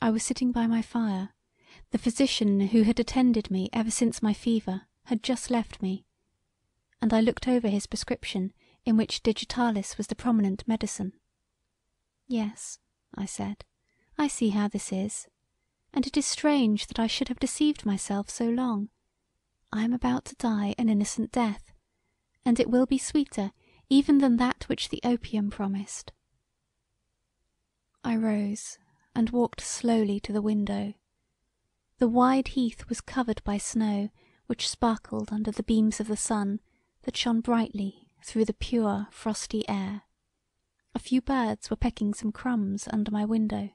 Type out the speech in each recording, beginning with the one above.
I was sitting by my fire. The physician who had attended me ever since my fever had just left me, and I looked over his prescription in which digitalis was the prominent medicine. "Yes," I said, "I see how this is, and it is strange that I should have deceived myself so long. I am about to die an innocent death, and it will be sweeter even than that which the opium promised." I rose and walked slowly to the window. The wide heath was covered by snow which sparkled under the beams of the sun that shone brightly through the pure frosty air. A few birds were pecking some crumbs under my window.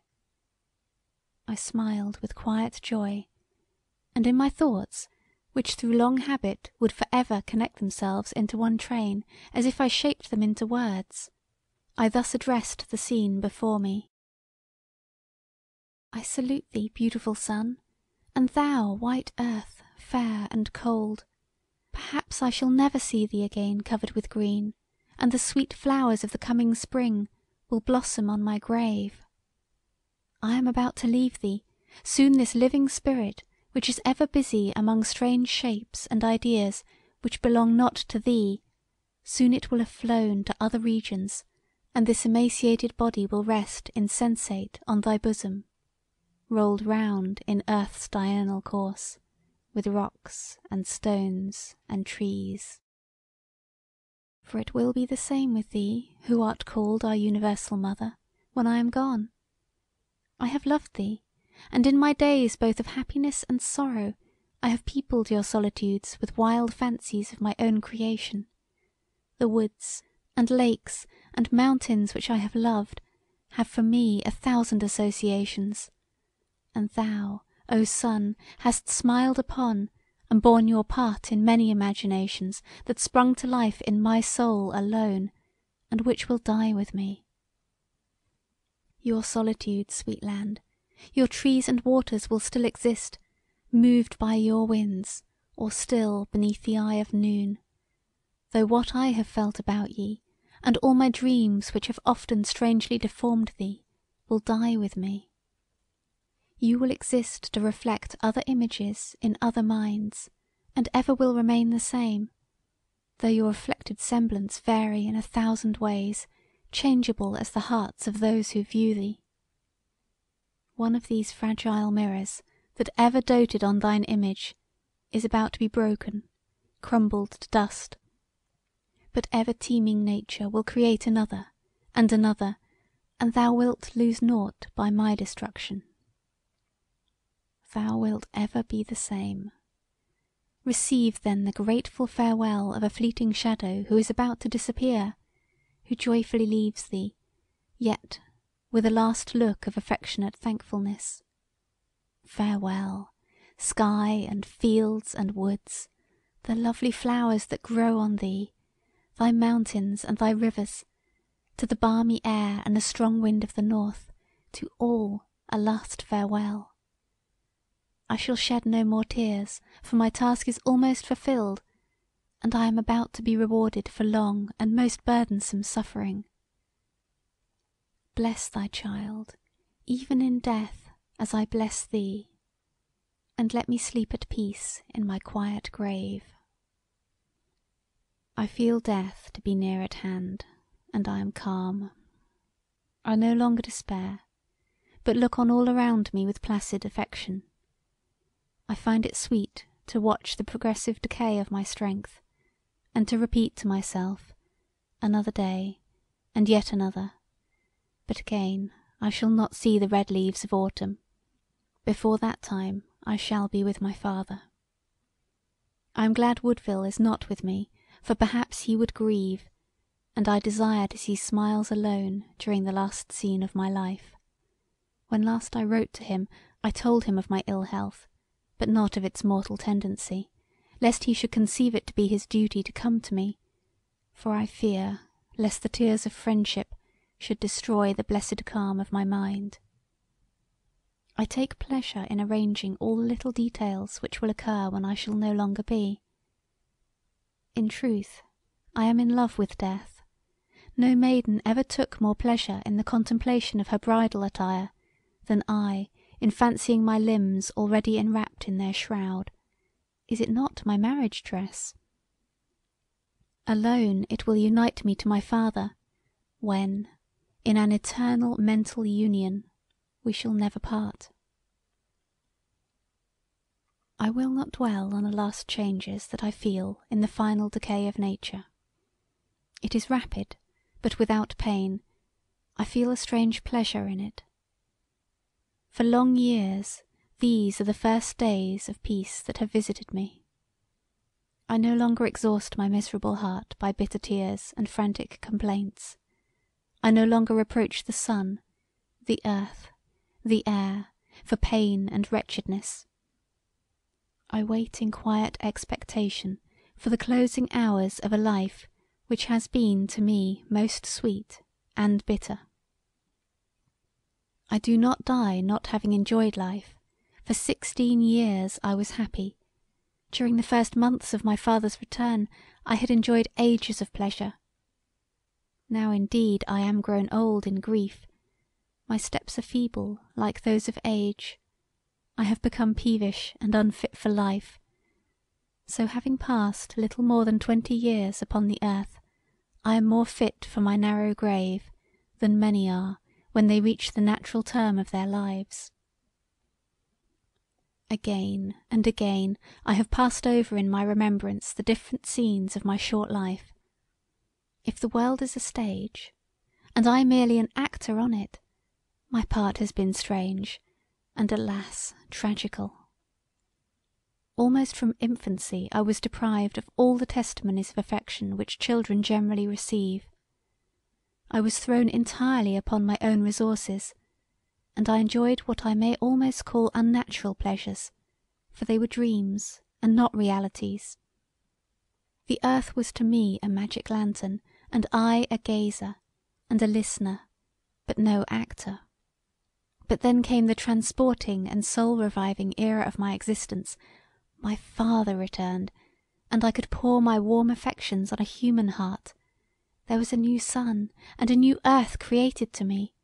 I smiled with quiet joy, and in my thoughts, which through long habit would for ever connect themselves into one train as if I shaped them into words, I thus addressed the scene before me. "I salute thee, beautiful sun, and thou, white earth, fair and cold. Perhaps I shall never see thee again covered with green, and the sweet flowers of the coming spring will blossom on my grave. I am about to leave thee, soon this living spirit which is ever busy among strange shapes and ideas which belong not to thee, soon it will have flown to other regions, and this emaciated body will rest insensate on thy bosom, rolled round in earth's diurnal course, with rocks and stones and trees. For it will be the same with thee, who art called our universal mother, when I am gone. I have loved thee, and in my days both of happiness and sorrow I have peopled your solitudes with wild fancies of my own creation. The woods and lakes and mountains which I have loved have for me 1,000 associations, and thou, O sun, hast smiled upon and borne your part in many imaginations that sprung to life in my soul alone, and which will die with me. Your solitude, sweet land, your trees and waters will still exist, moved by your winds, or still beneath the eye of noon, though what I have felt about ye, and all my dreams which have often strangely deformed thee, will die with me. You will exist to reflect other images in other minds, and ever will remain the same, though your reflected semblance vary in 1,000 ways, changeable as the hearts of those who view thee. One of these fragile mirrors that ever doted on thine image is about to be broken, crumbled to dust, but ever teeming nature will create another, and thou wilt lose naught by my destruction. Thou wilt ever be the same. Receive then the grateful farewell of a fleeting shadow who is about to disappear, who joyfully leaves thee, yet with a last look of affectionate thankfulness. Farewell, sky and fields and woods, the lovely flowers that grow on thee, thy mountains and thy rivers, to the balmy air and the strong wind of the north, to all a last farewell. I shall shed no more tears, for my task is almost fulfilled, and I am about to be rewarded for long and most burdensome suffering. Bless thy child, even in death, as I bless thee, and let me sleep at peace in my quiet grave. I feel death to be near at hand, and I am calm. I no longer despair, but look on all around me with placid affection. I find it sweet to watch the progressive decay of my strength, and to repeat to myself, another day, and yet another, but again I shall not see the red leaves of autumn. Before that time I shall be with my father. I am glad Woodville is not with me, for perhaps he would grieve, and I desire to see smiles alone during the last scene of my life. When last I wrote to him I told him of my ill health, but not of its mortal tendency, lest he should conceive it to be his duty to come to me, for I fear lest the tears of friendship should destroy the blessed calm of my mind. I take pleasure in arranging all the little details which will occur when I shall no longer be. In truth, I am in love with death. No maiden ever took more pleasure in the contemplation of her bridal attire than I in fancying my limbs already enwrapped in their shroud. Is it not my marriage dress? Alone it will unite me to my father, when, in an eternal mental union, we shall never part. I will not dwell on the last changes that I feel in the final decay of nature. It is rapid, but without pain. I feel a strange pleasure in it. For long years these are the first days of peace that have visited me. I no longer exhaust my miserable heart by bitter tears and frantic complaints. I no longer reproach the sun, the earth, the air, for pain and wretchedness. I wait in quiet expectation for the closing hours of a life which has been to me most sweet and bitter. I do not die not having enjoyed life. For 16 years I was happy. During the first months of my father's return I had enjoyed ages of pleasure. Now indeed I am grown old in grief. My steps are feeble like those of age. I have become peevish and unfit for life. So having passed little more than 20 years upon the earth, I am more fit for my narrow grave than many are when they reach the natural term of their lives. Again and again I have passed over in my remembrance the different scenes of my short life. If the world is a stage, and I merely an actor on it, my part has been strange, and alas, tragical. Almost from infancy I was deprived of all the testimonies of affection which children generally receive. I was thrown entirely upon my own resources, and I enjoyed what I may almost call unnatural pleasures, for they were dreams and not realities. The earth was to me a magic lantern, and I a gazer and a listener, but no actor. But then came the transporting and soul-reviving era of my existence. My father returned, and I could pour my warm affections on a human heart. There was a new sun and a new earth created to me.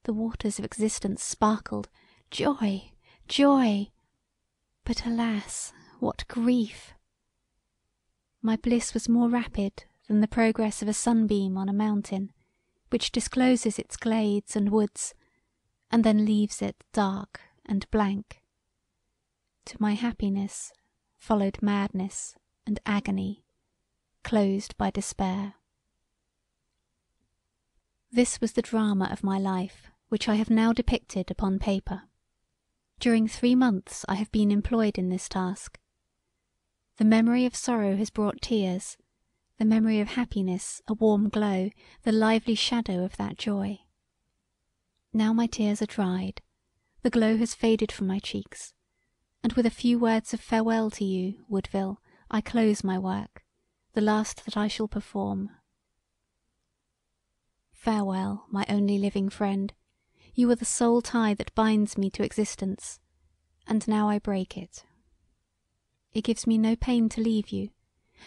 The waters of existence sparkled. Joy! Joy! But alas, what grief! My bliss was more rapid than the progress of a sunbeam on a mountain, which discloses its glades and woods, and then leaves it dark and blank. To my happiness followed madness and agony, closed by despair. This was the drama of my life, which I have now depicted upon paper. During 3 months I have been employed in this task. The memory of sorrow has brought tears, the memory of happiness a warm glow, the lively shadow of that joy. Now my tears are dried, the glow has faded from my cheeks, and with a few words of farewell to you, Woodville, I close my work, the last that I shall perform. Farewell, my only living friend. You are the sole tie that binds me to existence, and now I break it. It gives me no pain to leave you,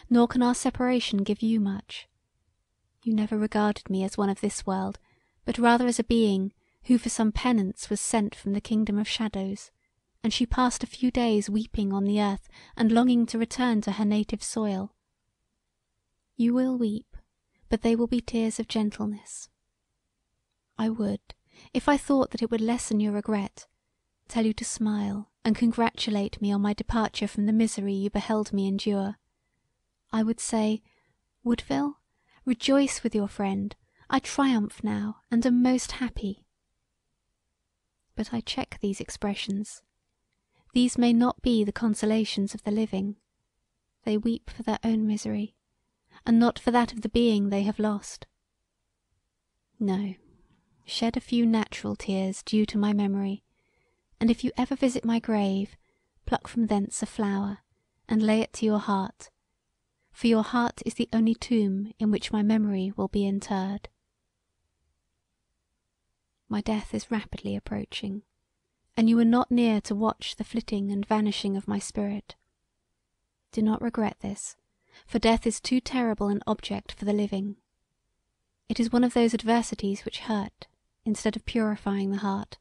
nor can our separation give you much. You never regarded me as one of this world, but rather as a being who for some penance was sent from the kingdom of shadows, and she passed a few days weeping on the earth and longing to return to her native soil. You will weep, but they will be tears of gentleness. I would, if I thought that it would lessen your regret, tell you to smile and congratulate me on my departure from the misery you beheld me endure. I would say, Woodville, rejoice with your friend, I triumph now and am most happy. But I check these expressions. These may not be the consolations of the living. They weep for their own misery, and not for that of the being they have lost. No, shed a few natural tears due to my memory, and if you ever visit my grave, pluck from thence a flower, and lay it to your heart, for your heart is the only tomb in which my memory will be interred. My death is rapidly approaching, and you are not near to watch the flitting and vanishing of my spirit. Do not regret this, for death is too terrible an object for the living. It is one of those adversities which hurt instead of purifying the heart,